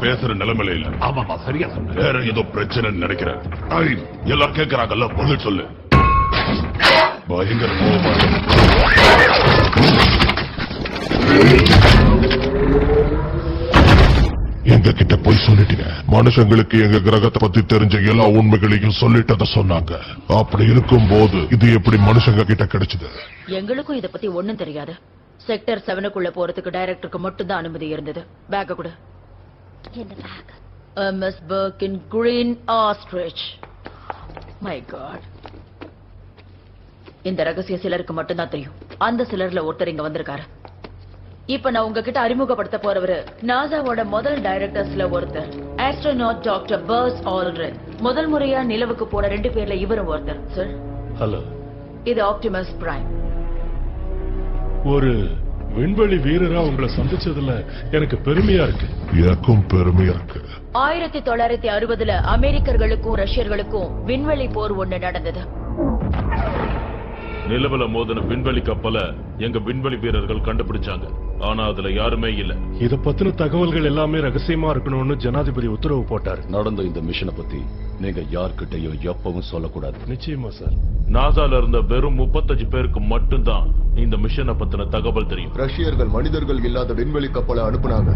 பேசுற நிலைமையில இல்ல. ஆமாமா, சரியா சொன்ன. வேற ஏதோ பிரச்சனை நினைக்கிறேன். எல்லாம் கேட்கறாங்கல்ல, பதில் சொல்லு. பயங்கர கோபமா எங்க கிட்ட போய் சொல்லிட்டீங்க. மனுஷங்களுக்கு எங்க கிரகத்தை பத்தி தெரிஞ்ச எல்லா உண்மைகளையும் சொல்லிட்டத சொன்னாங்க. அப்படி இருக்கும் போது இது எப்படி மனுஷங்க கிட்ட கிடைச்சது? எங்களுக்கும் இத பத்தி ஒண்ணும் தெரியாது. செக்டர் 7க்குள்ள போறதுக்கு டைரக்டருக்கு மட்டும் தான் அனுமதி இருந்தது. பேக்க கூட. என்ன back? MS Birkin Green Ostrich. My God. இந்த ரகசியம் சிலருக்கு மட்டும் தான் தெரியும். அந்த சிலர்ல ஒருத்தர் இங்க வந்திருக்காரு. இப்ப நான் உங்ககிட்ட அறிமுகப்படுத்த போறவரு நாசாவோட முதல் டைரக்டர்ஸ்ல ஒருத்தர், ஆஸ்ட்ரோநாட் டாக்டர் பர்ஸ் ஆல்ட்ரின். முதல் முறையா நிலவுக்கு போன 2 பேர்ல இவரும் ஒருத்தர். Sir, hello. இது ஆப்டிமஸ் பிரைம். ஒரு விண்வெளி வீரரா உங்களை சந்திச்சதுல எனக்கு பெருமையா இருக்கு. எனக்கும் பெருமையா இருக்கு. 1960ல அமெரிக்கர்களுக்கும் ரஷ்யர்களுக்கும் விண்வெளி போர் ஒண்ணு நடந்தது. நிலவுல மோதின விண்வெளி கப்பல எங்க விண்வெளி வீரர்கள் கண்டுபிடிச்சாங்க. ஆனா அதுல யாருமே இல்ல. இத பத்தின தகவல்கள் எல்லாமே ரகசியமா இருக்கணும்னு ஜனாதிபதி உத்தரவு போட்டாரு. நடந்த இந்த மிஷனை பத்தி நீங்க யார்கிட்டயும் எப்பவும் சொல்லக்கூடாது. நிச்சயமா சார். நாசால இருந்த வெறும் 35 பேருக்கு மட்டும்தான் இந்த மிஷனை பத்தின தகவல் தெரியும். ரஷ்யர்கள் மனிதர்கள் இல்லாத விண்வெளி கப்பலை அனுப்புனாங்க.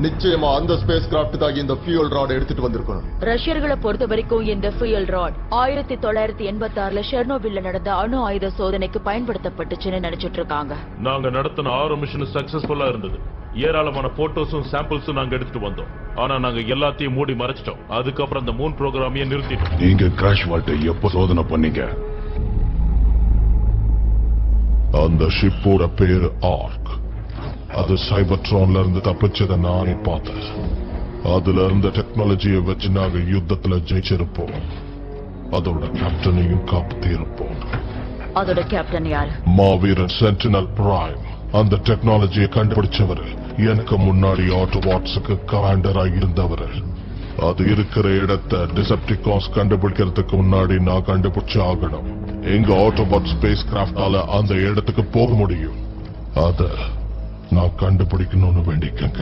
நிச்சயமா அந்த ஸ்பேஸ் கிராஃப்ட் தான் இந்த ஃபியூல் ராட் எடுத்துட்டு வந்திருக்கணும். ரஷ்யர்களை பொறுத்த வரைக்கும் இந்த ஃபியூல் ராட் 1986ல ஷெர்னோபில்ல நடந்த அணு ஆயுத சோதனைக்கு பயன்படுத்தப்பட்டுச்சுன்னு நினைச்சிட்டு இருக்காங்க. நாங்க நடத்தின 6 மிஷன் சக்சஸ்ஃபுல்லா இருந்தது. ஏராளமான போட்டோஸும் சாம்பிள்ஸும் நாங்க எடுத்துட்டு வந்தோம். ஆனா நாங்க எல்லாத்தையும் மூடி மறைச்சிட்டோம். அதுக்கப்புறம் அந்த மூன் ப்ரோக்ராமையே நிறுத்திட்டோம். நீங்க கிராஷ் வால்ட்டை எப்ப சோதனை பண்ணீங்க? அந்த ஷிப்போட பேரு ஆர்க். அது சைபர்ட்ரான்ல இருந்து தப்பிச்சதை நானே பார்த்தேன். அதுல இருந்த டெக்னாலஜியை வச்சு நாங்க யுத்தத்துல ஜெயிச்சிருப்போம். அதோட கேப்டனையும் காப்பாத்தி இருப்போம். அதோட கேப்டன் யாரு? மாவீரன் சென்டினல் பிரைம். அந்த டெக்னாலஜியை கண்டுபிடிச்சவர் எனக்கு முன்னாடி ஆட்டோபாட்ஸுக்கு கமாண்டரா இருந்தவர். அது இருக்கிற இடத்தை டிசெப்டிகான்ஸ் கண்டுபிடிக்கிறதுக்கு முன்னாடி நான் கண்டுபிடிச்சு ஆகணும். எங்க ஆட்டோபாட் ஸ்பேஸ் கிராஃப்டால அந்த இடத்துக்கு போக முடியும். அத நான் கண்டுபிடிக்கணும்னு வேண்டிக்கங்க.